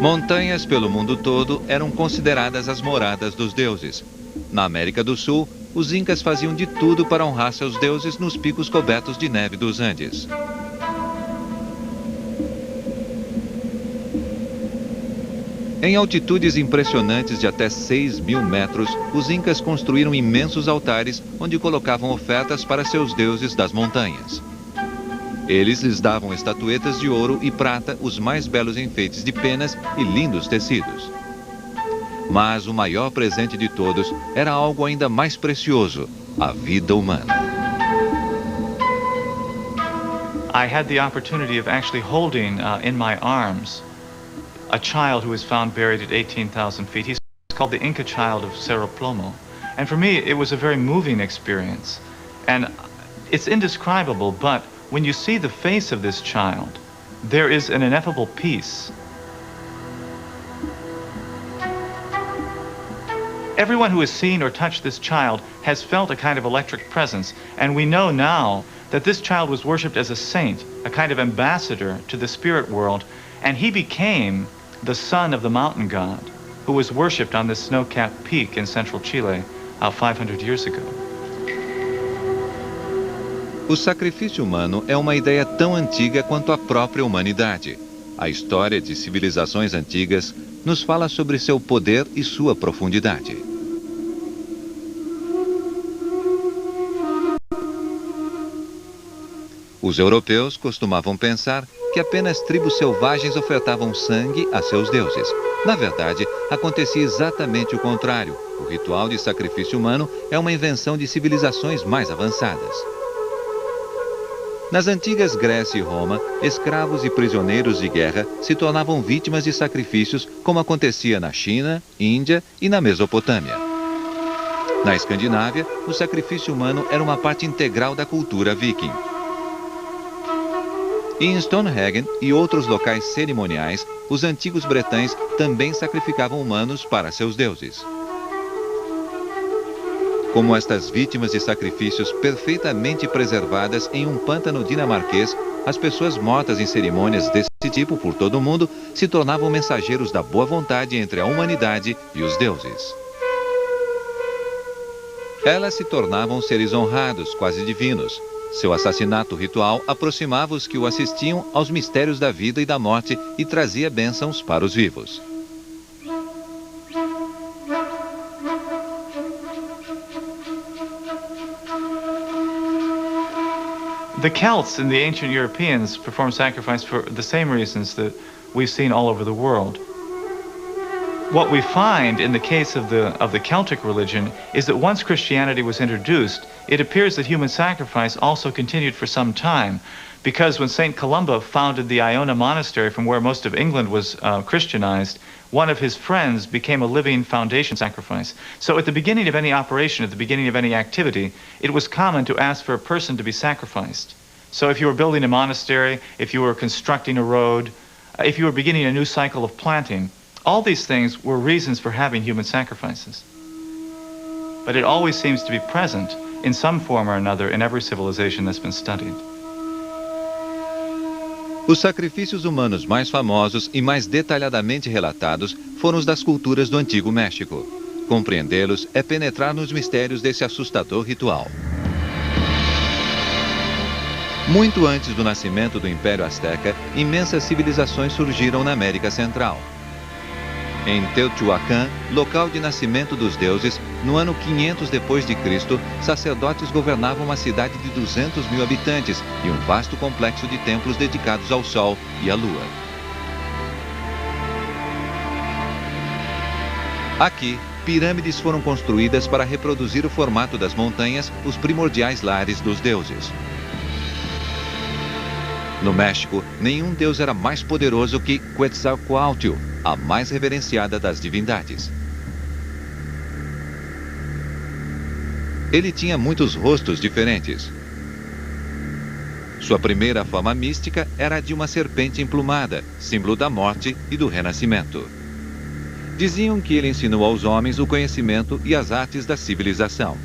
Montanhas pelo mundo todo eram consideradas as moradas dos deuses. Na América do Sul, os incas faziam de tudo para honrar seus deuses nos picos cobertos de neve dos Andes. Em altitudes impressionantes de até 6.000 metros, os incas construíram imensos altares onde colocavam ofertas para seus deuses das montanhas. Eles lhes davam estatuetas de ouro e prata, os mais belos enfeites de penas e lindos tecidos. Mas o maior presente de todos era algo ainda mais precioso: a vida humana. I had the opportunity of actually holding in my arms a child who was found buried at 18,000 feet. He's called the Inca child of Cerro Plomo. And for me, it was a very moving experience. And it's indescribable, but when you see the face of this child, there is an ineffable peace. Everyone who has seen or touched this child has felt a kind of electric presence, and we know now that this child was worshipped as a saint, a kind of ambassador to the spirit world, and he became the son of the mountain god, who was worshipped on this snow-capped peak in central Chile 500 years ago. O sacrifício humano é uma ideia tão antiga quanto a própria humanidade. A história de civilizações antigas nos fala sobre seu poder e sua profundidade. Os europeus costumavam pensar que apenas tribos selvagens ofertavam sangue a seus deuses. Na verdade, acontecia exatamente o contrário. O ritual de sacrifício humano é uma invenção de civilizações mais avançadas. Nas antigas Grécia e Roma, escravos e prisioneiros de guerra se tornavam vítimas de sacrifícios, como acontecia na China, Índia e na Mesopotâmia. Na Escandinávia, o sacrifício humano era uma parte integral da cultura viking. Em Stonehenge e outros locais cerimoniais, os antigos bretães também sacrificavam humanos para seus deuses. Como estas vítimas de sacrifícios perfeitamente preservadas em um pântano dinamarquês, as pessoas mortas em cerimônias desse tipo por todo o mundo se tornavam mensageiros da boa vontade entre a humanidade e os deuses. Elas se tornavam seres honrados, quase divinos. Seu assassinato ritual aproximava os que o assistiam aos mistérios da vida e da morte e trazia bênçãos para os vivos. The Celts and the ancient Europeans performed sacrifice for the same reasons that we've seen all over the world. What we find in the case of the Celtic religion is that once Christianity was introduced, it appears that human sacrifice also continued for some time, because when St. Columba founded the Iona monastery, from where most of England was Christianized, one of his friends became a living foundation sacrifice. So at the beginning of any operation, at the beginning of any activity, it was common to ask for a person to be sacrificed. So if you were building a monastery, if you were constructing a road, if you were beginning a new cycle of planting, all these things were reasons for having human sacrifices. But it always seems to be present in some form or another in every civilization that's been studied. Os sacrifícios humanos mais famosos e mais detalhadamente relatados foram os das culturas do Antigo México. Compreendê-los é penetrar nos mistérios desse assustador ritual. Muito antes do nascimento do Império Azteca, imensas civilizações surgiram na América Central. Em Teotihuacan, local de nascimento dos deuses, no ano 500 depois de Cristo, sacerdotes governavam uma cidade de 200.000 habitantes e um vasto complexo de templos dedicados ao Sol e à Lua. Aqui, pirâmides foram construídas para reproduzir o formato das montanhas, os primordiais lares dos deuses. No México, nenhum deus era mais poderoso que Quetzalcóatl, a mais reverenciada das divindades. Ele tinha muitos rostos diferentes. Sua primeira forma mística era a de uma serpente emplumada, símbolo da morte e do renascimento. Diziam que ele ensinou aos homens o conhecimento e as artes da civilização.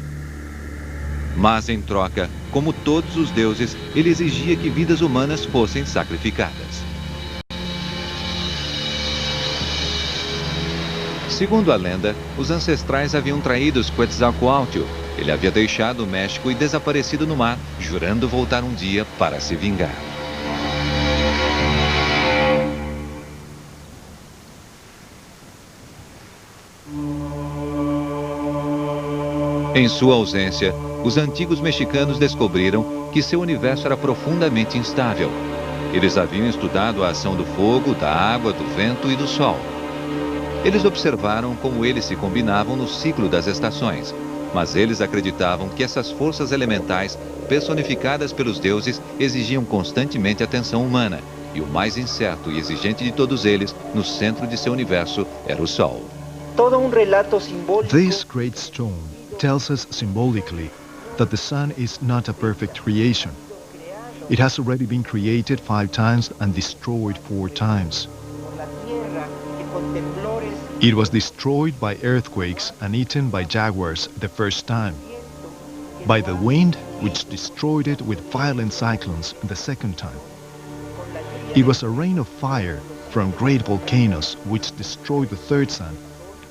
Mas, em troca, como todos os deuses, ele exigia que vidas humanas fossem sacrificadas. Segundo a lenda, os ancestrais haviam traído Quetzalcoatl. Ele havia deixado o México e desaparecido no mar, jurando voltar um dia para se vingar. Em sua ausência, os antigos mexicanos descobriram que seu universo era profundamente instável. Eles haviam estudado a ação do fogo, da água, do vento e do sol. Eles observaram como eles se combinavam no ciclo das estações, mas eles acreditavam que essas forças elementais, personificadas pelos deuses, exigiam constantemente atenção humana, e o mais incerto e exigente de todos eles, no centro de seu universo, era o Sol. This great stone tells us symbolically that the sun is not a perfect creation. It has already been created 5 times and destroyed 4 times. It was destroyed by earthquakes and eaten by jaguars the first time, by the wind, which destroyed it with violent cyclones the second time. It was a rain of fire from great volcanoes which destroyed the third sun,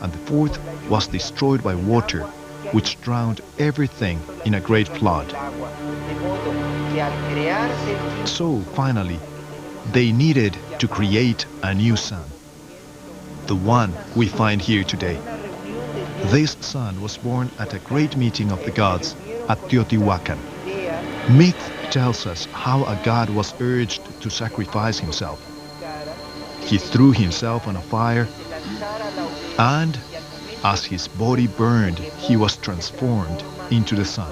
and the fourth was destroyed by water, which drowned everything in a great flood. So, finally, they needed to create a new sun, the one we find here today. This sun was born at a great meeting of the gods at Teotihuacan. Myth tells us how a god was urged to sacrifice himself. He threw himself on a fire, and as his body burned, he was transformed into the sun.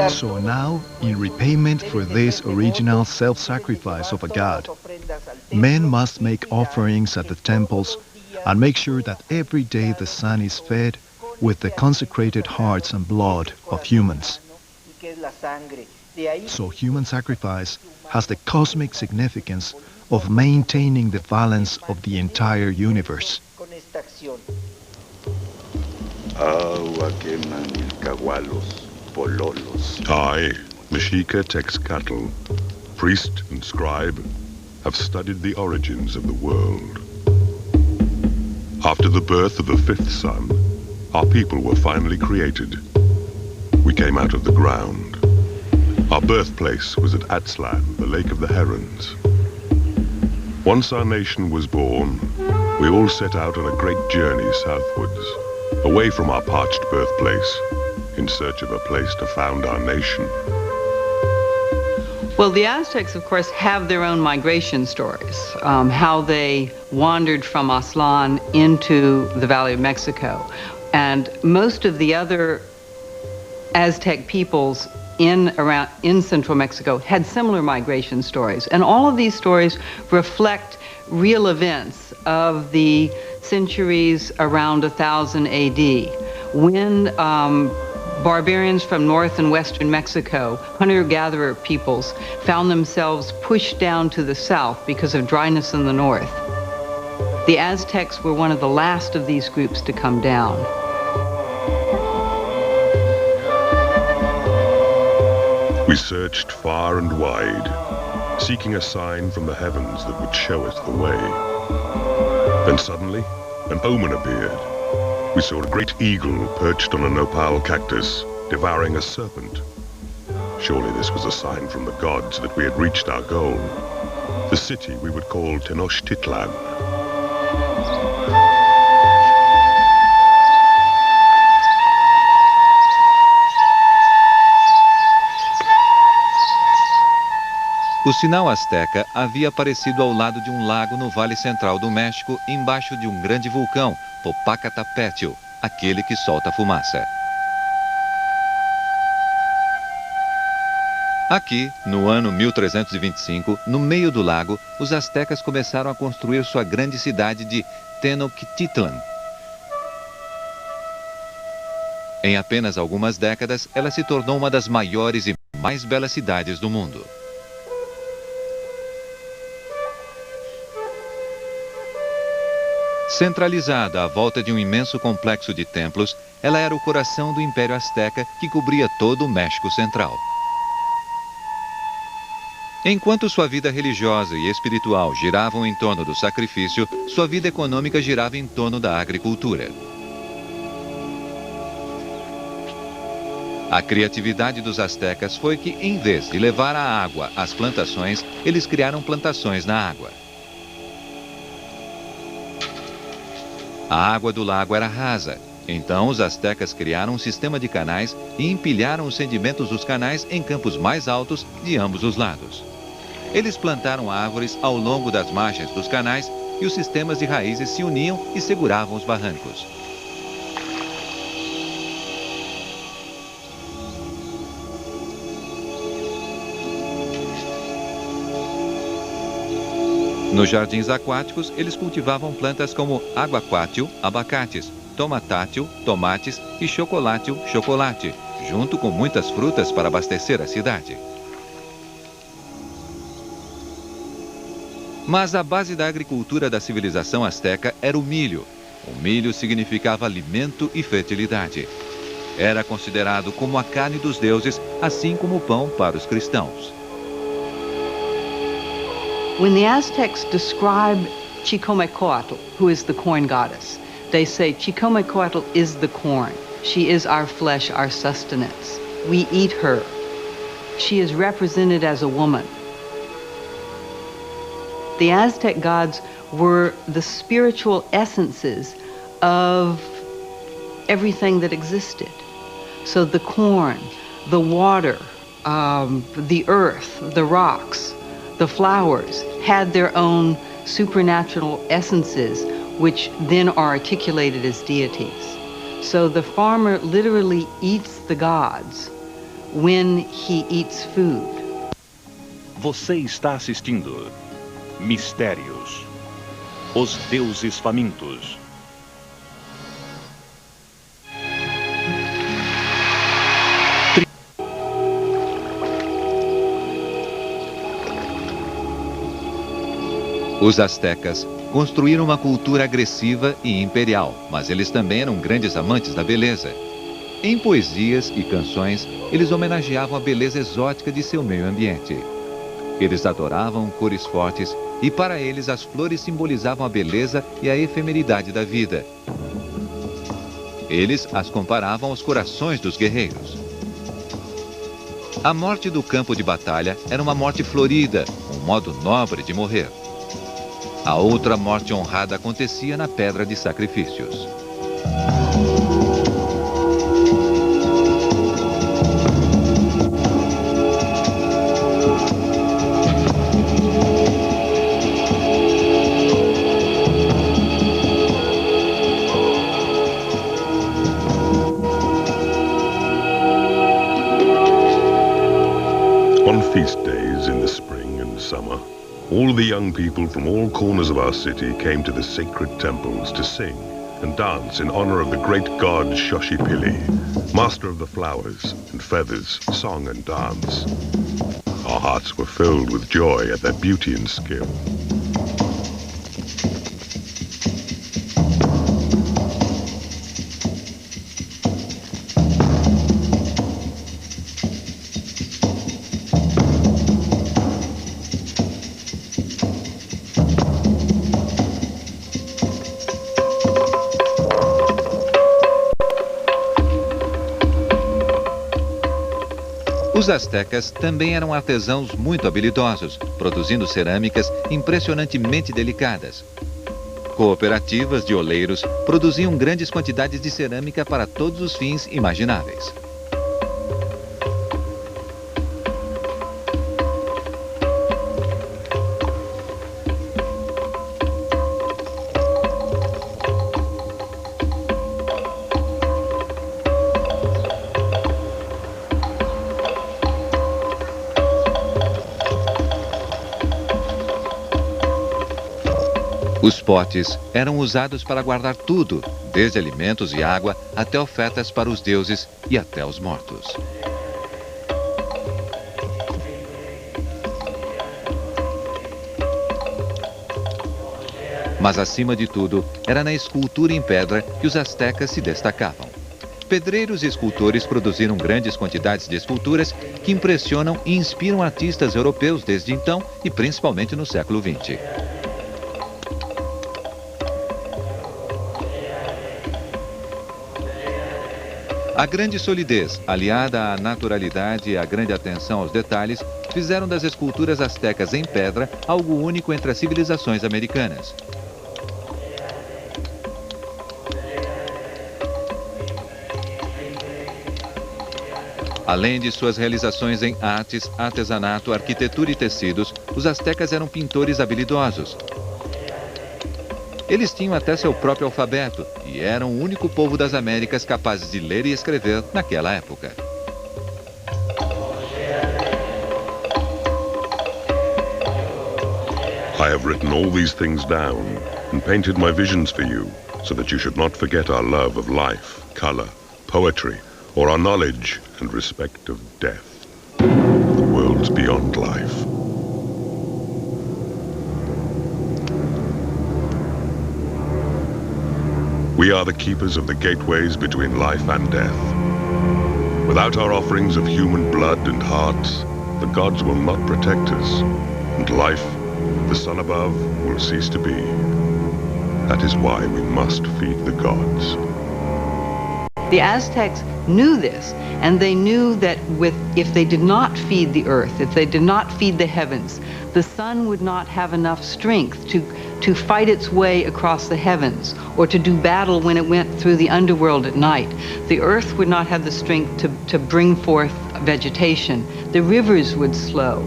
So now, in repayment for this original self-sacrifice of a god, men must make offerings at the temples and make sure that every day the sun is fed with the consecrated hearts and blood of humans. So human sacrifice has the cosmic significance of maintaining the balance of the entire universe. I, Mexica Texcatl, priest and scribe, have studied the origins of the world. After the birth of the fifth sun, our people were finally created. We came out of the ground. Our birthplace was at Atzlan, the Lake of the Herons. Once our nation was born, we all set out on a great journey southwards, away from our parched birthplace, in search of a place to found our nation. Well, the Aztecs, of course, have their own migration stories, how they wandered from Aztlan into the Valley of Mexico. And most of the other Aztec peoples in central Mexico had similar migration stories. And all of these stories reflect real events of the centuries around 1000 AD, when barbarians from north and western Mexico, hunter-gatherer peoples, found themselves pushed down to the south because of dryness in the north. The Aztecs were one of the last of these groups to come down. We searched far and wide, seeking a sign from the heavens that would show us the way. Then suddenly, an omen appeared. We saw a great eagle perched on a nopal cactus, devouring a serpent. Surely this was a sign from the gods that we had reached our goal, the city we would call Tenochtitlan. O sinal asteca havia aparecido ao lado de um lago no Vale Central do México, embaixo de um grande vulcão, Popocatépetl, aquele que solta fumaça. Aqui, no ano 1325, no meio do lago, os astecas começaram a construir sua grande cidade de Tenochtitlan. Em apenas algumas décadas, ela se tornou uma das maiores e mais belas cidades do mundo. Centralizada à volta de um imenso complexo de templos, ela era o coração do Império Azteca que cobria todo o México Central. Enquanto sua vida religiosa e espiritual giravam em torno do sacrifício, sua vida econômica girava em torno da agricultura. A criatividade dos astecas foi que, em vez de levar a água às plantações, eles criaram plantações na água. A água do lago era rasa, então os astecas criaram um sistema de canais e empilharam os sedimentos dos canais em campos mais altos de ambos os lados. Eles plantaram árvores ao longo das margens dos canais e os sistemas de raízes se uniam e seguravam os barrancos. Nos jardins aquáticos, eles cultivavam plantas como aguacátil, abacates, tomatátil, tomates e chocolátil, chocolate, junto com muitas frutas para abastecer a cidade. Mas a base da agricultura da civilização asteca era o milho. O milho significava alimento e fertilidade. Era considerado como a carne dos deuses, assim como o pão para os cristãos. When the Aztecs describe Chicomecoatl, who is the corn goddess, they say Chicomecoatl is the corn. She is our flesh, our sustenance. We eat her. She is represented as a woman. The Aztec gods were the spiritual essences of everything that existed. So the corn, the water, the earth, the rocks, the flowers had their own supernatural essences, which then are articulated as deities. So the farmer literally eats the gods when he eats food. Você está assistindo Mistérios, os deuses famintos. Os astecas construíram uma cultura agressiva e imperial, mas eles também eram grandes amantes da beleza. Em poesias e canções, eles homenageavam a beleza exótica de seu meio ambiente. Eles adoravam cores fortes e para eles as flores simbolizavam a beleza e a efemeridade da vida. Eles as comparavam aos corações dos guerreiros. A morte do campo de batalha era uma morte florida, um modo nobre de morrer. A outra morte honrada acontecia na pedra de sacrifícios. On feast days in the spring and summer, all the young people from all corners of our city came to the sacred temples to sing and dance in honor of the great god Xochipilli, master of the flowers and feathers, song and dance. Our hearts were filled with joy at their beauty and skill. Os astecas também eram artesãos muito habilidosos, produzindo cerâmicas impressionantemente delicadas. Cooperativas de oleiros produziam grandes quantidades de cerâmica para todos os fins imagináveis. Os potes eram usados para guardar tudo, desde alimentos e água até ofertas para os deuses e até os mortos. Mas acima de tudo, era na escultura em pedra que os astecas se destacavam. Pedreiros e escultores produziram grandes quantidades de esculturas que impressionam e inspiram artistas europeus desde então e principalmente no século XX. A grande solidez, aliada à naturalidade e à grande atenção aos detalhes, fizeram das esculturas astecas em pedra algo único entre as civilizações americanas. Além de suas realizações em artes, artesanato, arquitetura e tecidos, os astecas eram pintores habilidosos. Eles tinham até seu próprio alfabeto e eram o único povo das Américas capazes de ler e escrever naquela época. I have written all these things down and painted my visions for you, so that you should not forget our love of life, color, poetry, or our knowledge and respect of death, the worlds beyond life. We are the keepers of the gateways between life and death. Without our offerings of human blood and hearts, the gods will not protect us, and life, the sun above, will cease to be. That is why we must feed the gods. The Aztecs knew this, and they knew that if they did not feed the earth, if they did not feed the heavens, the sun would not have enough strength to fight its way across the heavens or to do battle when it went through the underworld at night. The earth would not have the strength to bring forth vegetation. The rivers would slow.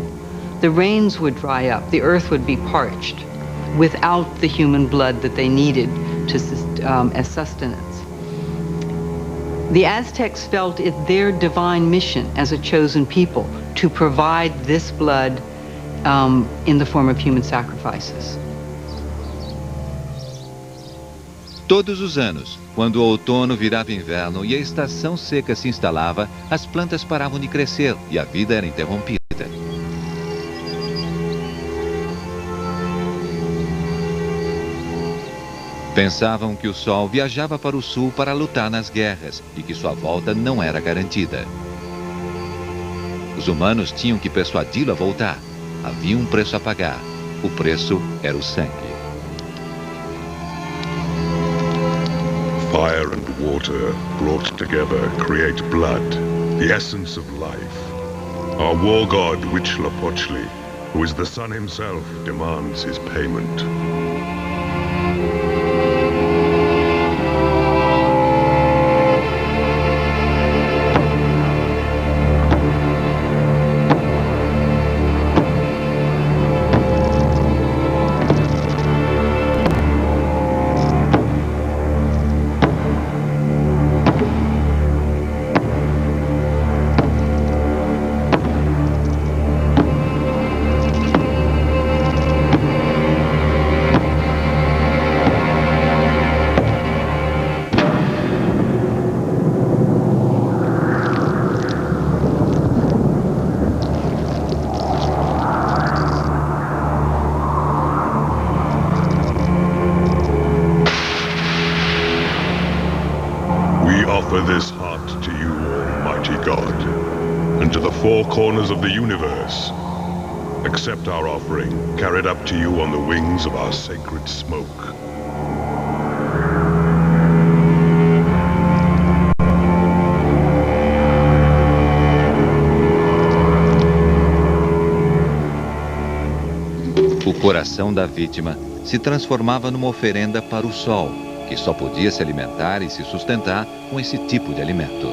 The rains would dry up. The earth would be parched without the human blood that they needed as sustenance. The Aztecs felt it their divine mission as a chosen people to provide this blood in the form of human sacrifices. Todos os anos, quando o outono virava inverno e a estação seca se instalava, as plantas paravam de crescer e a vida era interrompida. Pensavam que o sol viajava para o sul para lutar nas guerras e que sua volta não era garantida. Os humanos tinham que persuadi-lo a voltar. Havia um preço a pagar. O preço era o sangue. Fire and water brought together create blood, the essence of life. Our war god Huitzilopochtli, who is the sun himself, demands his payment. Offer this heart to you, Almighty God, and to the four corners of the universe. Accept our offering, carried up to you on the wings of our sacred smoke. O coração da vítima se transformava numa oferenda para o sol, que só podia se alimentar e se sustentar com esse tipo de alimento.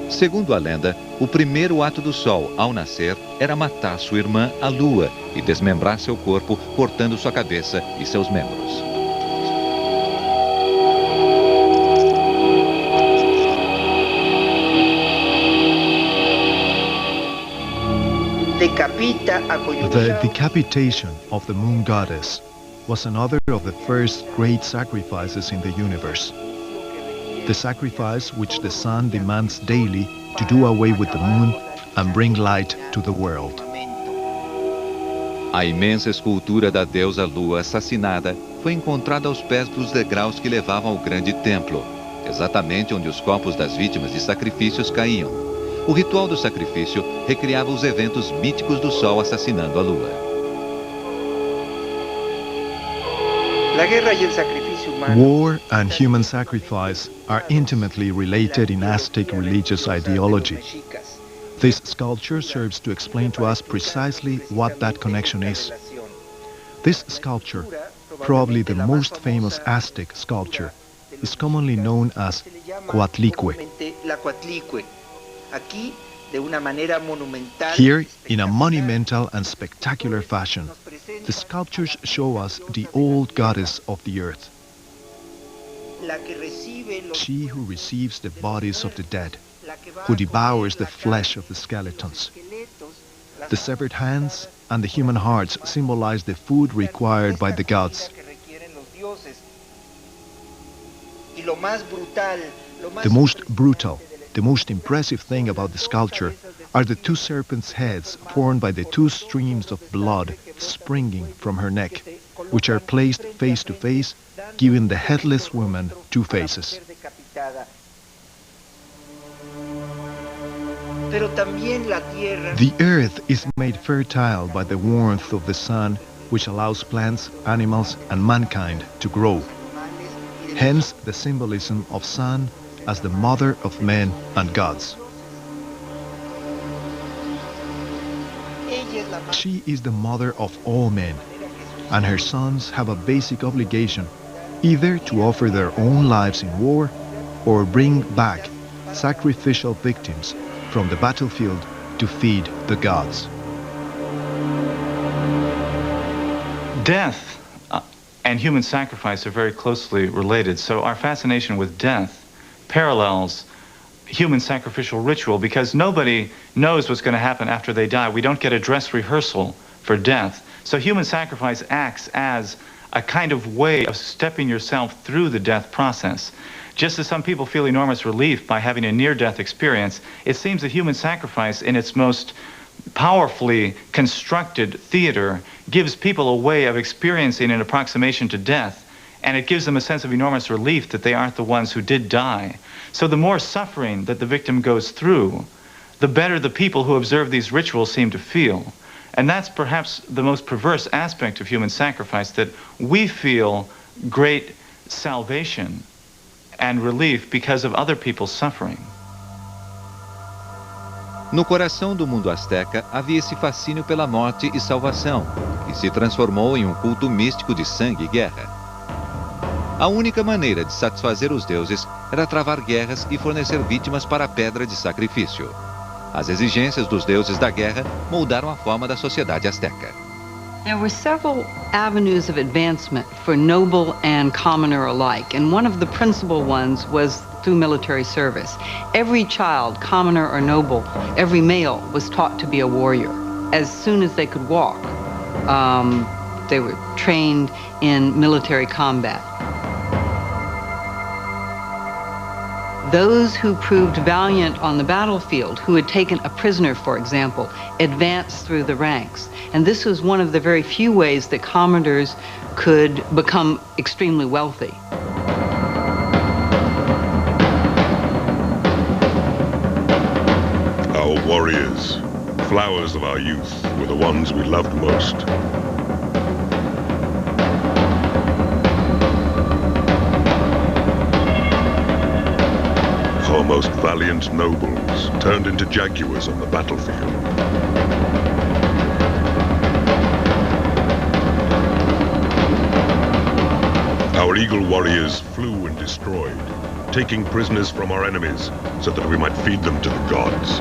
Segundo a lenda, o primeiro ato do sol, ao nascer, era matar sua irmã, a lua, e desmembrar seu corpo, cortando sua cabeça e seus membros. The decapitation of the moon goddess was another of the first great sacrifices in the universe. the sacrifice which the sun demands daily to do away with the moon and bring light to the world. A imensa escultura da deusa Lua assassinada foi encontrada aos pés dos degraus que levavam ao grande templo, exatamente onde os corpos das vítimas de sacrifícios caíam. O ritual do sacrifício recriava os eventos míticos do Sol assassinando a Lua. War and human sacrifice are intimately related in Aztec religious ideology. This sculpture serves to explain to us precisely what that connection is. This sculpture, probably the most famous Aztec sculpture, is commonly known as Coatlicue. Here, in a monumental and spectacular fashion, the sculptures show us the old goddess of the earth. She who receives the bodies of the dead, who devours the flesh of the skeletons. The severed hands and the human hearts symbolize the food required by the gods. The most brutal, the most impressive thing about the sculpture are the two serpents' heads formed by the two streams of blood springing from her neck, which are placed face to face, giving the headless woman two faces. The earth is made fertile by the warmth of the sun, which allows plants, animals, and mankind to grow. Hence the symbolism of sun as the mother of men and gods. She is the mother of all men, and her sons have a basic obligation either to offer their own lives in war or bring back sacrificial victims from the battlefield to feed the gods. Death and human sacrifice are very closely related, so our fascination with death parallels human sacrificial ritual because nobody knows what's going to happen after they die. We don't get a dress rehearsal for death. So human sacrifice acts as a kind of way of stepping yourself through the death process. Just as some people feel enormous relief by having a near-death experience, it seems that human sacrifice in its most powerfully constructed theater gives people a way of experiencing an approximation to death, and it gives them a sense of enormous relief that they aren't the ones who did die. So the more suffering that the victim goes through, the better the people who observe these rituals seem to feel. And that's perhaps the most perverse aspect of human sacrifice, that we feel great salvation and relief because of other people's suffering. No coração do mundo asteca havia esse fascínio pela morte e salvação, que se transformou em um culto místico de sangue e guerra. A única maneira de satisfazer os deuses era travar guerras e fornecer vítimas para a pedra de sacrifício. As exigências dos deuses da guerra moldaram a forma da sociedade asteca. There were several avenues of advancement for noble and commoner alike, and one of the principal ones was through military service. Every child, commoner or noble, every male was taught to be a warrior. As soon as they could walk, they were trained in military combat. Those who proved valiant on the battlefield, who had taken a prisoner, for example, advanced through the ranks. And this was one of the very few ways that commoners could become extremely wealthy. Our warriors, flowers of our youth, were the ones we loved most. Our most valiant nobles turned into jaguars on the battlefield. Our eagle warriors flew and destroyed, taking prisoners from our enemies so that we might feed them to the gods.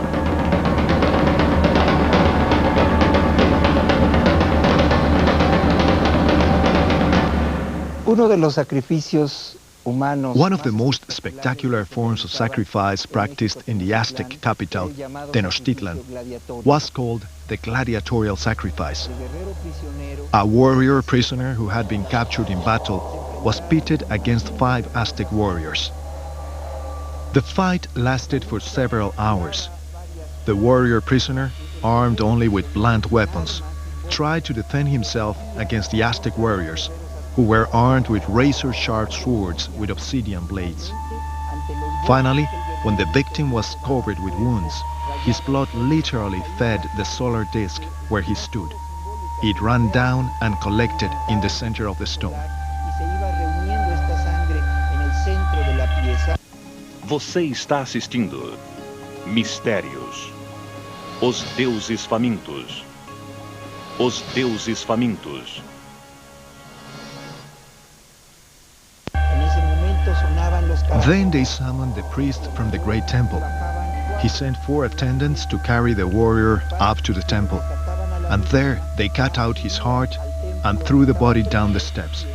One of the most spectacular forms of sacrifice practiced in the Aztec capital, Tenochtitlan, was called the gladiatorial sacrifice. A warrior prisoner who had been captured in battle was pitted against 5 Aztec warriors. The fight lasted for several hours. The warrior prisoner, armed only with blunt weapons, tried to defend himself against the Aztec warriors, who were armed with razor-sharp swords with obsidian blades. Finally, when the victim was covered with wounds, his blood literally fed the solar disk where he stood. It ran down and collected in the center of the stone. Você está assistindo Mistérios. Os Deuses Famintos. Os Deuses Famintos. Then they summoned the priest from the great temple. He sent 4 attendants to carry the warrior up to the temple, and there they cut out his heart and threw the body down the steps.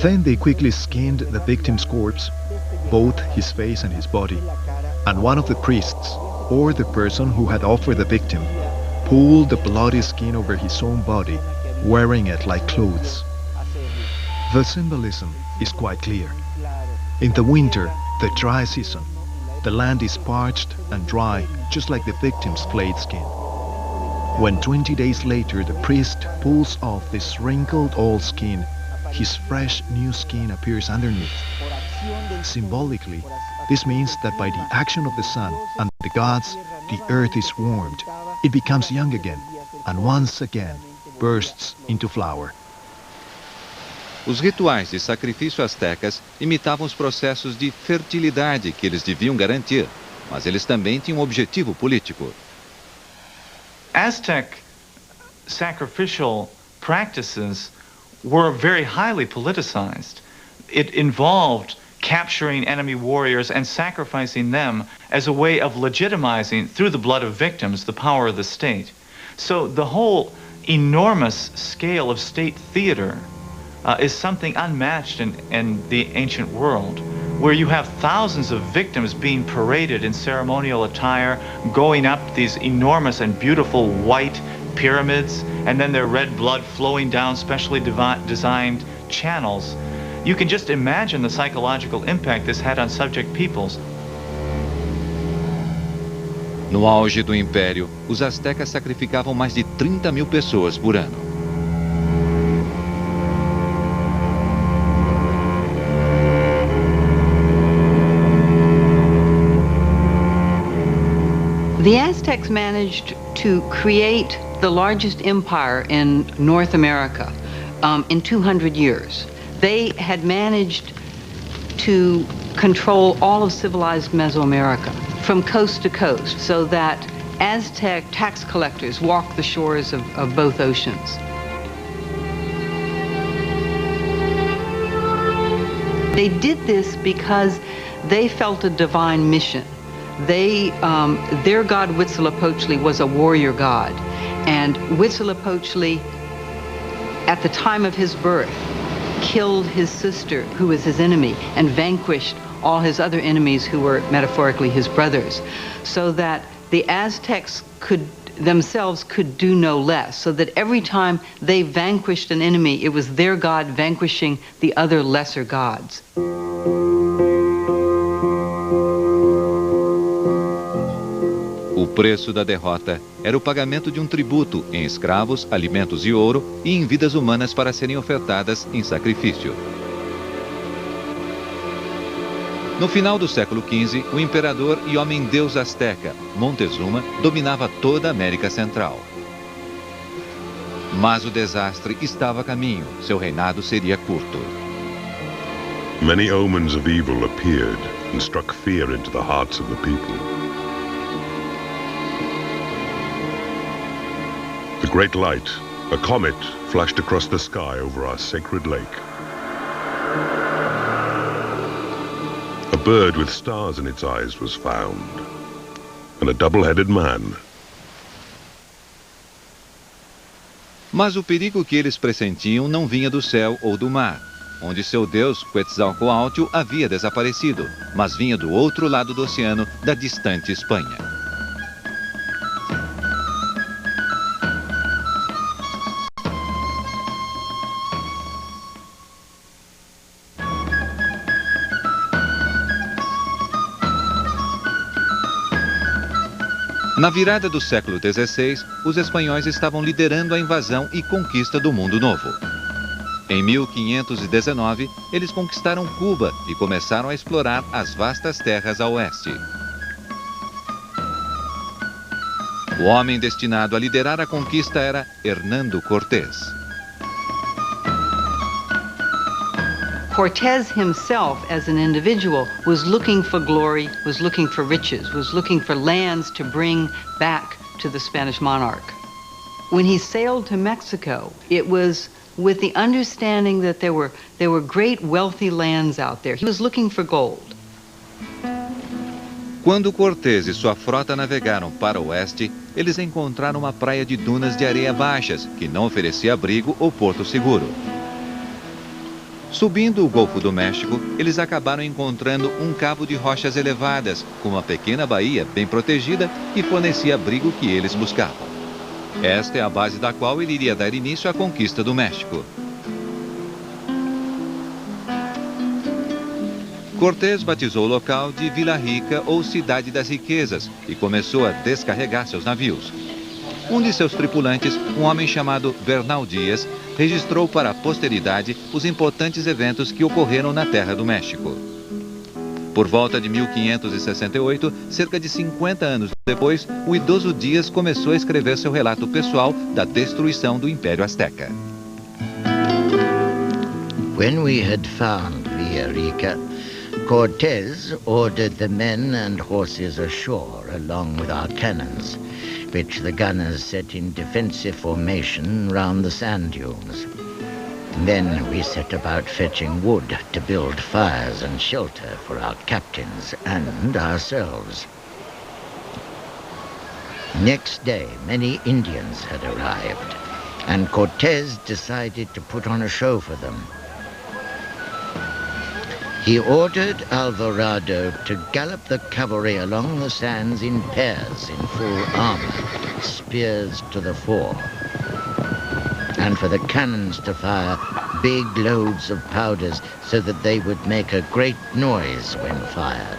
Then they quickly skinned the victim's corpse, both his face and his body, and one of the priests, or the person who had offered the victim, pulled the bloody skin over his own body, wearing it like clothes. The symbolism is quite clear. In the winter, the dry season, the land is parched and dry, just like the victim's flayed skin. When 20 days later the priest pulls off this wrinkled old skin, his fresh new skin appears underneath. Symbolically, this means that by the action of the sun and the gods, the earth is warmed, it becomes young again, and once again bursts into flower. Os rituais de sacrifício astecas imitavam os processos de fertilidade que eles deviam garantir, mas eles também tinham um objetivo político. Aztec sacrificial practices were very highly politicized. It involved capturing enemy warriors and sacrificing them as a way of legitimizing, through the blood of victims, the power of the state. So the whole enormous scale of state theater is something unmatched in the ancient world, where you have thousands of victims being paraded in ceremonial attire, going up these enormous and beautiful white pyramids, and then their red blood flowing down specially designed channels. You can just imagine the psychological impact this had on subject peoples. No auge do Império, os astecas sacrificavam mais de 30.000 pessoas por ano. The Aztecs managed to create the largest empire in North America in 200 years. They had managed to control all of civilized Mesoamerica from coast to coast, so that Aztec tax collectors walked the shores of both oceans. They did this because they felt a divine mission. Their god Huitzilopochtli was a warrior god, and Huitzilopochtli, at the time of his birth, killed his sister, who was his enemy, and vanquished all his other enemies, who were metaphorically his brothers, so that the Aztecs themselves could do no less, so that every time they vanquished an enemy, it was their god vanquishing the other lesser gods. O preço da derrota era o pagamento de um tributo em escravos, alimentos e ouro, e em vidas humanas para serem ofertadas em sacrifício. No final do século XV, o imperador e homem-deus asteca, Montezuma, dominava toda a América Central. Mas o desastre estava a caminho, seu reinado seria curto. Many omens of evil appeared and struck fear into the hearts of the people. The great light, a comet, flashed across the sky over our sacred lake. A bird with stars in its eyes was found, and a double-headed man. Mas o perigo que eles pressentiam não vinha do céu ou do mar, onde seu deus Quetzalcoatl havia desaparecido, mas vinha do outro lado do oceano, da distante Espanha. Na virada do século XVI, os espanhóis estavam liderando a invasão e conquista do Mundo Novo. Em 1519, eles conquistaram Cuba e começaram a explorar as vastas terras a oeste. O homem destinado a liderar a conquista era Hernando Cortés. Cortés himself, as an individual, was looking for glory, was looking for riches, was looking for lands to bring back to the Spanish monarch. When he sailed to Mexico, it was with the understanding that there were great wealthy lands out there. He was looking for gold. Quando Cortés e sua frota navegaram para o oeste, eles encontraram uma praia de dunas de areia baixas, que não oferecia abrigo ou porto seguro. Subindo o Golfo do México, eles acabaram encontrando um cabo de rochas elevadas, com uma pequena baía bem protegida que fornecia abrigo que eles buscavam. Esta é a base da qual ele iria dar início à conquista do México. Cortés batizou o local de Vila Rica ou Cidade das Riquezas e começou a descarregar seus navios. Um de seus tripulantes, um homem chamado Bernal Dias, registrou para a posteridade os importantes eventos que ocorreram na Terra do México. Por volta de 1568, cerca de 50 anos depois, o idoso Dias começou a escrever seu relato pessoal da destruição do Império Azteca. When we had found Villa Rica, Cortés ordered the men and horses ashore along with our cannons, which the gunners set in defensive formation round the sand dunes. Then we set about fetching wood to build fires and shelter for our captains and ourselves. Next day, many Indians had arrived, and Cortés decided to put on a show for them. He ordered Alvarado to gallop the cavalry along the sands in pairs in full armor, spears to the fore, and for the cannons to fire big loads of powders so that they would make a great noise when fired.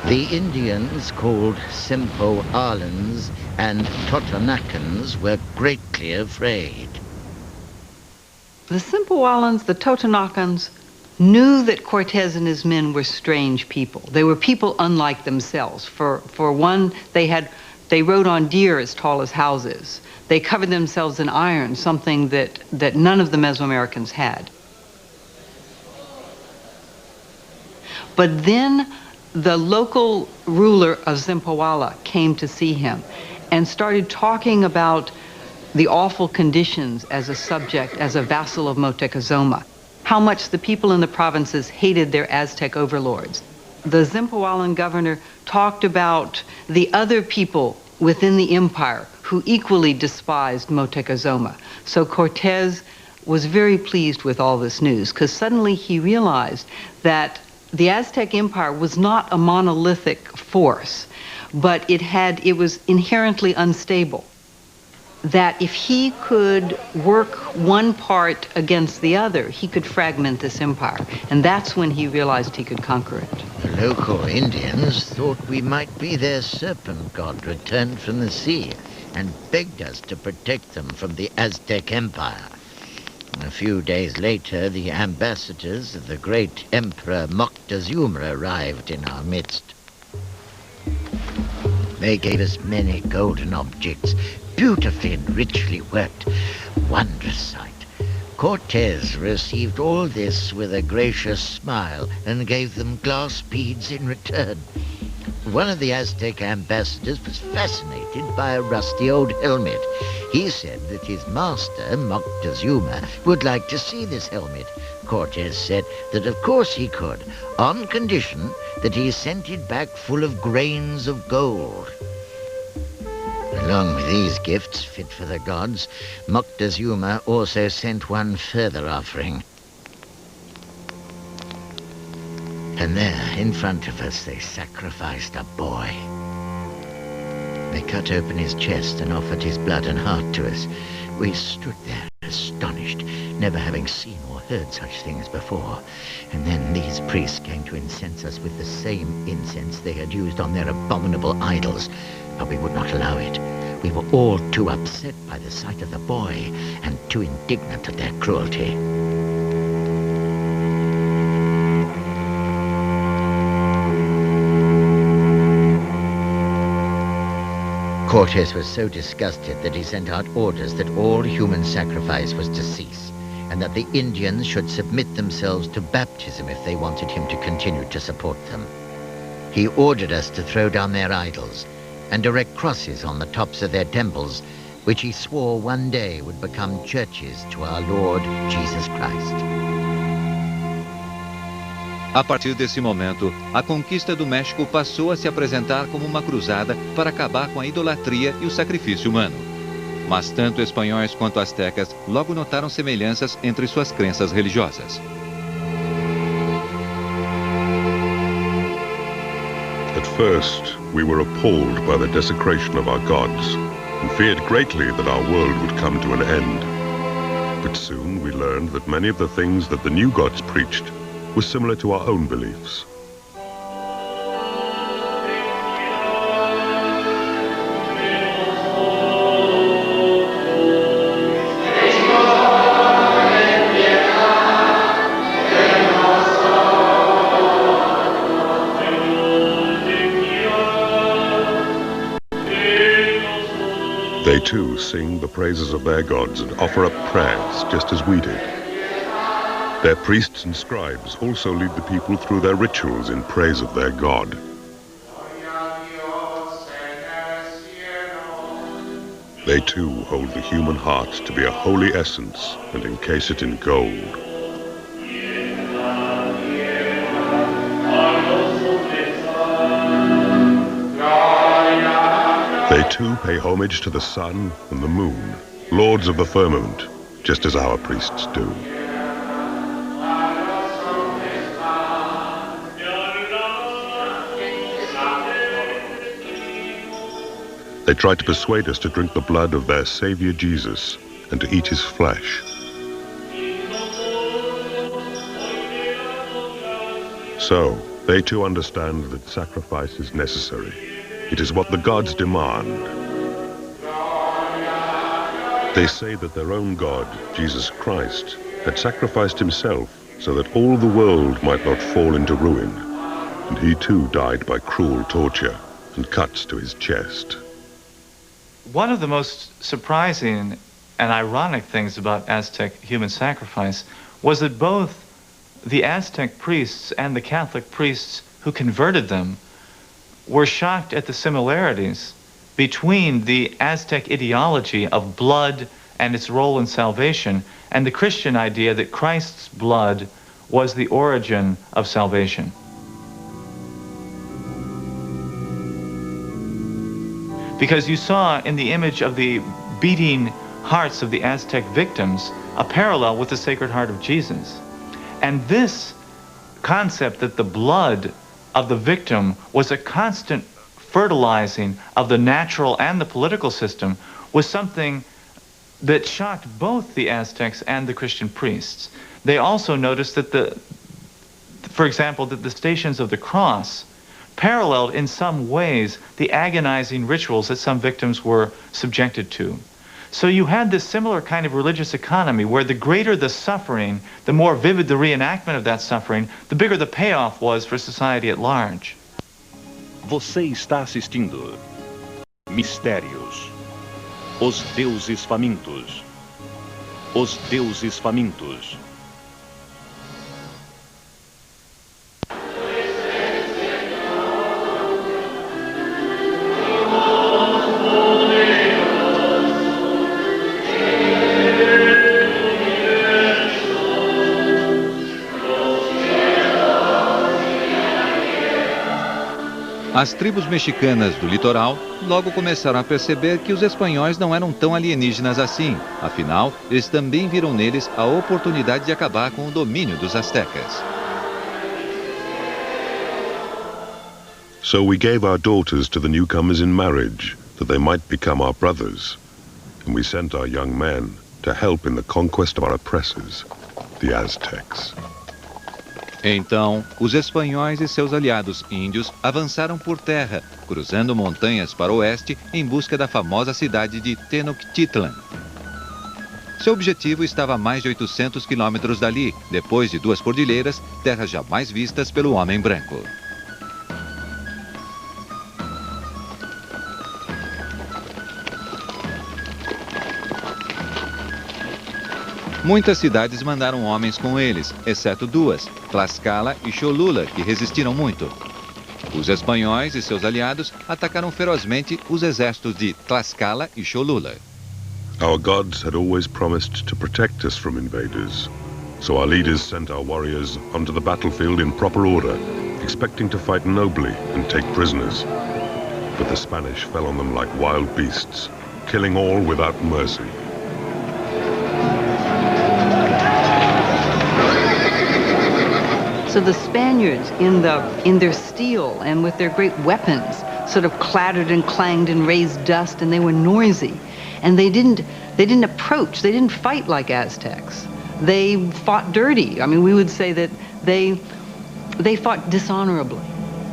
The Indians, called Sempoalans and Totonacans, were greatly afraid. The Sempoalans, the Totonacans, knew that Cortés and his men were strange people. They were people unlike themselves. For one, they rode on deer as tall as houses. They covered themselves in iron, something that none of the Mesoamericans had. But then the local ruler of Zempoala came to see him and started talking about the awful conditions as a subject, as a vassal of Moctezuma, how much the people in the provinces hated their Aztec overlords. The Zempoalan governor talked about the other people within the empire who equally despised Moctezuma. So Cortés was very pleased with all this news, because suddenly he realized that the Aztec Empire was not a monolithic force, but it was inherently unstable. That if he could work one part against the other, he could fragment this empire. And that's when he realized he could conquer it. The local Indians thought we might be their serpent god returned from the sea, and begged us to protect them from the Aztec Empire. A few days later, the ambassadors of the great Emperor Moctezuma arrived in our midst. They gave us many golden objects, beautifully and richly worked. Wondrous sight. Cortés received all this with a gracious smile and gave them glass beads in return. One of the Aztec ambassadors was fascinated by a rusty old helmet. He said that his master, Moctezuma, would like to see this helmet. Cortés said that of course he could, on condition that he sent it back full of grains of gold. Along with these gifts fit for the gods, Moctezuma also sent one further offering. And there, in front of us, they sacrificed a boy. They cut open his chest and offered his blood and heart to us. We stood there, astonished, never having seen or heard such things before. And then these priests came to incense us with the same incense they had used on their abominable idols. but we would not allow it. We were all too upset by the sight of the boy and too indignant at their cruelty. Cortes was so disgusted that he sent out orders that all human sacrifice was to cease, and that the Indians should submit themselves to baptism if they wanted him to continue to support them. He ordered us to throw down their idols and erect crosses on the tops of their temples, which he swore one day would become churches to our Lord Jesus Christ. A partir desse momento, a conquista do México passou a se apresentar como uma cruzada para acabar com a idolatria e o sacrifício humano. Mas tanto espanhóis quanto astecas logo notaram semelhanças entre suas crenças religiosas. At first, we were appalled by the desecration of our gods and feared greatly that our world would come to an end. But soon we learned that many of the things that the new gods preached were similar to our own beliefs. They too sing the praises of their gods and offer up prayers just as we did. Their priests and scribes also lead the people through their rituals in praise of their God. They too hold the human heart to be a holy essence and encase it in gold. They too pay homage to the sun and the moon, lords of the firmament, just as our priests do. They tried to persuade us to drink the blood of their Savior Jesus and to eat his flesh. So, they too understand that sacrifice is necessary. It is what the gods demand. They say that their own God, Jesus Christ, had sacrificed himself so that all the world might not fall into ruin. And he too died by cruel torture and cuts to his chest. One of the most surprising and ironic things about Aztec human sacrifice was that both the Aztec priests and the Catholic priests who converted them were shocked at the similarities between the Aztec ideology of blood and its role in salvation and the Christian idea that Christ's blood was the origin of salvation. Because you saw in the image of the beating hearts of the Aztec victims a parallel with the Sacred Heart of Jesus. And this concept that the blood of the victim was a constant fertilizing of the natural and the political system was something that shocked both the Aztecs and the Christian priests. They also noticed that for example, that the Stations of the Cross paralleled in some ways the agonizing rituals that some victims were subjected to. So you had this similar kind of religious economy where the greater the suffering, the more vivid the reenactment of that suffering, the bigger the payoff was for society at large. Você está assistindo Mistérios. Os Deuses Famintos. Os Deuses Famintos. As tribos mexicanas do litoral logo começaram a perceber que os espanhóis não eram tão alienígenas assim. Afinal, eles também viram neles a oportunidade de acabar com o domínio dos astecas. So we gave our daughters to the newcomers in marriage, that they might become our brothers. And we sent our young men to help in the conquest of our oppressors, the Aztecs. Então, os espanhóis e seus aliados índios avançaram por terra, cruzando montanhas para o oeste em busca da famosa cidade de Tenochtitlan. Seu objetivo estava a mais de 800 quilômetros dali, depois de duas cordilheiras, terras jamais vistas pelo homem branco. Muitas cidades mandaram homens com eles, exceto duas, Tlaxcala e Cholula, que resistiram muito. Os espanhóis e seus aliados atacaram ferozmente os exércitos de Tlaxcala e Cholula. Our gods had always promised to protect us from invaders, so our leaders sent our warriors onto the battlefield in proper order, expecting to fight nobly and take prisoners. But the Spanish fell on them like wild beasts, killing all without mercy. So the Spaniards, in their steel and with their great weapons, sort of clattered and clanged and raised dust, and they were noisy. And they didn't approach, they didn't fight like Aztecs. They fought dirty. I mean, we would say that they fought dishonorably,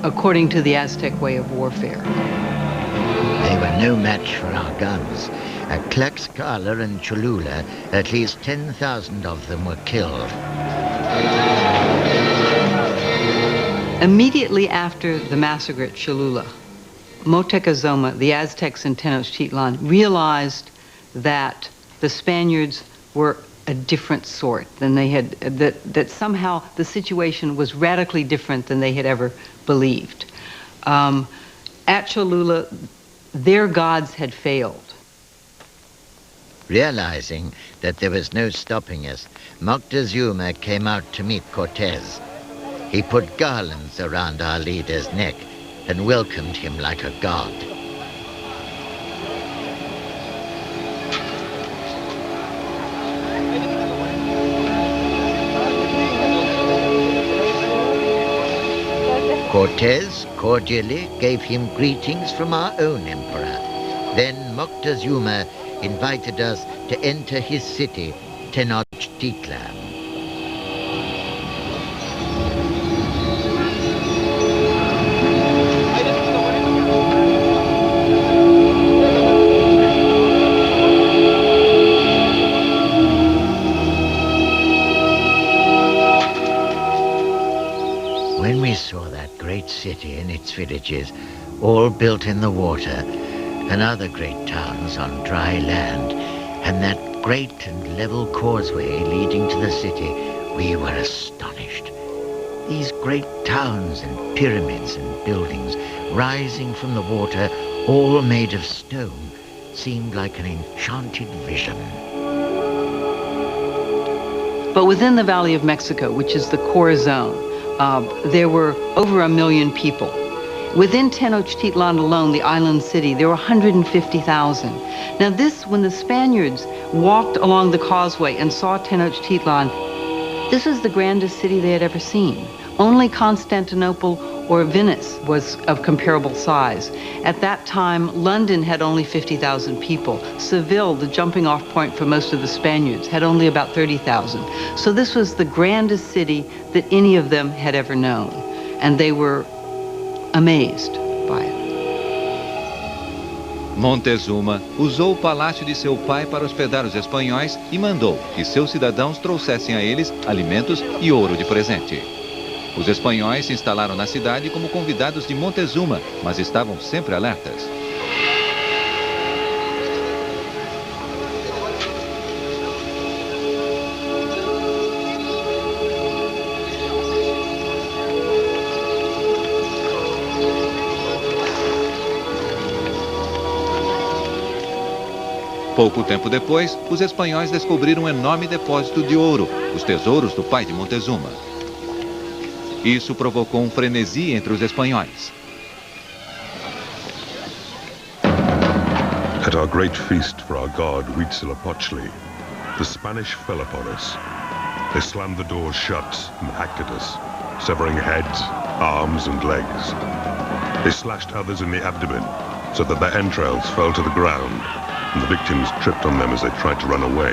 according to the Aztec way of warfare. They were no match for our guns. At Tlaxcala and Cholula, at least 10,000 of them were killed. Immediately after the massacre at Cholula, Moctezuma, the Aztecs in Tenochtitlan, realized that the Spaniards were a different sort than they had, that somehow the situation was radically different than they had ever believed. At Cholula, their gods had failed. Realizing that there was no stopping us, Moctezuma came out to meet Cortez. He put garlands around our leader's neck and welcomed him like a god. Cortez cordially gave him greetings from our own emperor. Then Moctezuma invited us to enter his city, Tenochtitlan. When we saw that great city and its villages, all built in the water, and other great towns on dry land, and that great and level causeway leading to the city, we were astonished. These great towns and pyramids and buildings rising from the water, all made of stone, seemed like an enchanted vision. But within the Valley of Mexico, which is the core zone, there were over 1 million people. Within Tenochtitlan alone, the island city, there were 150,000. Now this, when the Spaniards walked along the causeway and saw Tenochtitlan, this was the grandest city they had ever seen. Only Constantinople or Venice was of comparable size. At that time, London had only 50,000 people. Seville, the jumping off point for most of the Spaniards, had only about 30,000. So this was the grandest city that any of them had ever known. And they were amazed by it. Montezuma usou o palácio de seu pai para hospedar os espanhóis e mandou que seus cidadãos trouxessem a eles alimentos e ouro de presente. Os espanhóis se instalaram na cidade como convidados de Montezuma, mas estavam sempre alertas. Pouco tempo depois, os espanhóis descobriram um enorme depósito de ouro, os tesouros do pai de Montezuma. Isso provocou um frenesi entre os espanhóis. At our great feast for our god Huitzilopochtli, the Spanish fell upon us. They slammed the doors shut and hacked at us, severing heads, arms and legs. They slashed others in the abdomen so that their entrails fell to the ground, and the victims tripped on them as they tried to run away.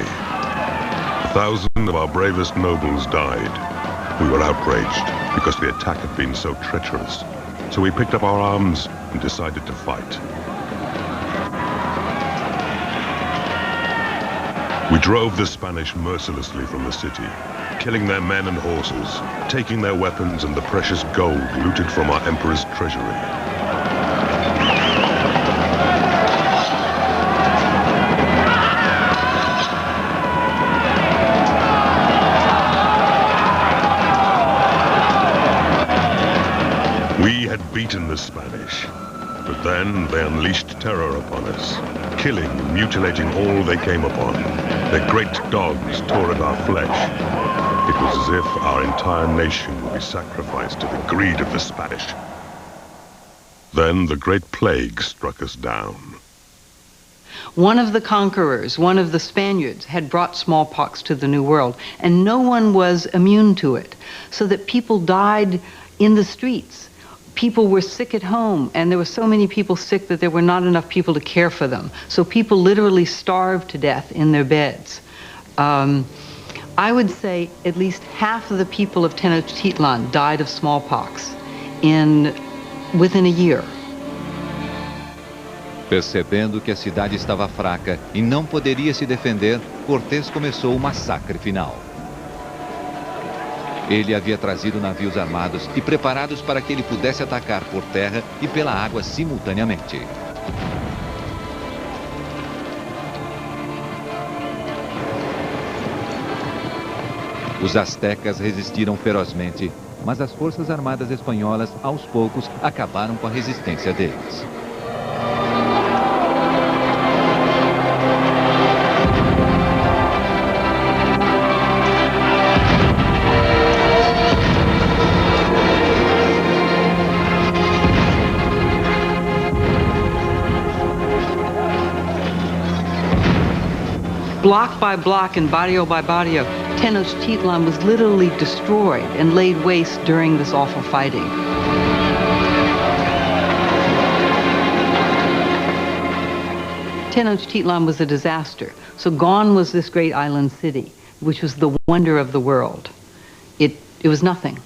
1,000 of our bravest nobles died, We were outraged because the attack had been so treacherous. So we picked up our arms and decided to fight. We drove the Spanish mercilessly from the city, killing their men and horses, taking their weapons and the precious gold looted from our emperor's treasury. We had beaten the Spanish, but then they unleashed terror upon us, killing and mutilating all they came upon. Their great dogs tore at our flesh. It was as if our entire nation would be sacrificed to the greed of the Spanish. Then the Great Plague struck us down. One of the conquerors, one of the Spaniards, had brought smallpox to the New World, and no one was immune to it, so that people died in the streets. People were sick at home, and there were so many people sick that there were not enough people to care for them. So people literally starved to death in their beds. I would say at least half of the people of Tenochtitlan died of smallpox within a year. Percebendo que a cidade estava fraca e não poderia se defender, Cortés começou o massacre final. Ele havia trazido navios armados e preparados para que ele pudesse atacar por terra e pela água simultaneamente. Os astecas resistiram ferozmente, mas as forças armadas espanholas, aos poucos, acabaram com a resistência deles. Block by block and barrio by barrio, Tenochtitlan was literally destroyed and laid waste during this awful fighting. Tenochtitlan was a disaster. So gone was this great island city, which was the wonder of the world. It was nothing.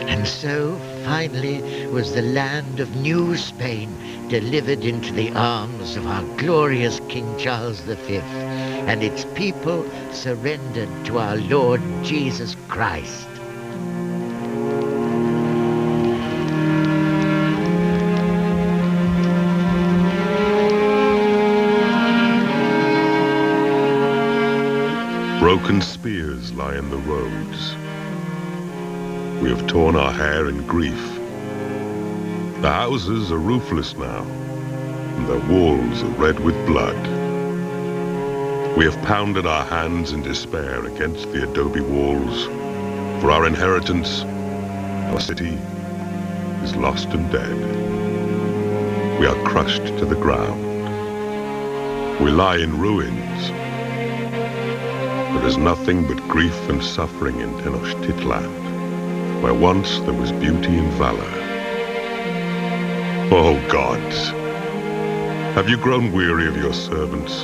And so, finally, was the land of New Spain delivered into the arms of our glorious King Charles V, and its people surrendered to our Lord Jesus Christ. Broken spears lie in the roads. We have torn our hair in grief. The houses are roofless now, and their walls are red with blood. We have pounded our hands in despair against the adobe walls. For our inheritance, our city is lost and dead. We are crushed to the ground. We lie in ruins. There is nothing but grief and suffering in Tenochtitlan, where once there was beauty and valor. Oh, gods, have you grown weary of your servants?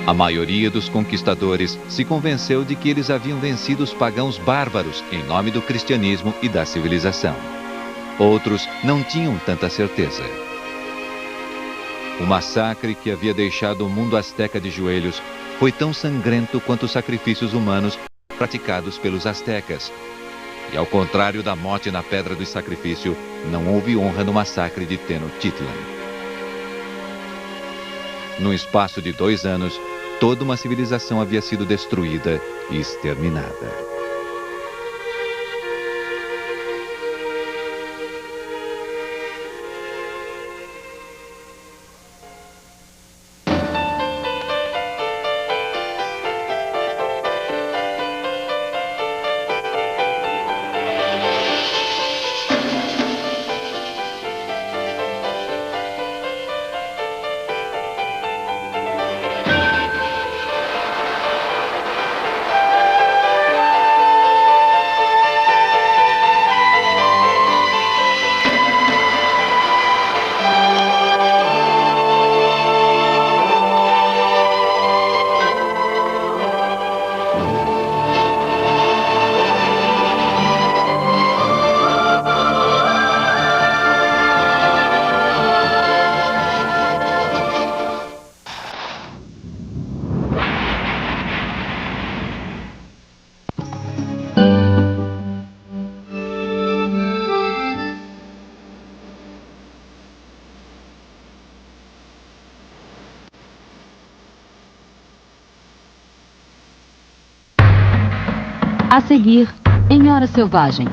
A maioria dos conquistadores se convenceu de que eles haviam vencido os pagãos bárbaros em nome do cristianismo e da civilização. Outros não tinham tanta certeza. O massacre que havia deixado o mundo asteca de joelhos foi tão sangrento quanto os sacrifícios humanos praticados pelos astecas. E ao contrário da morte na Pedra do Sacrifício, não houve honra no massacre de Tenochtitlan. Num espaço de 2 anos, toda uma civilização havia sido destruída e exterminada. A seguir, em Hora Selvagem.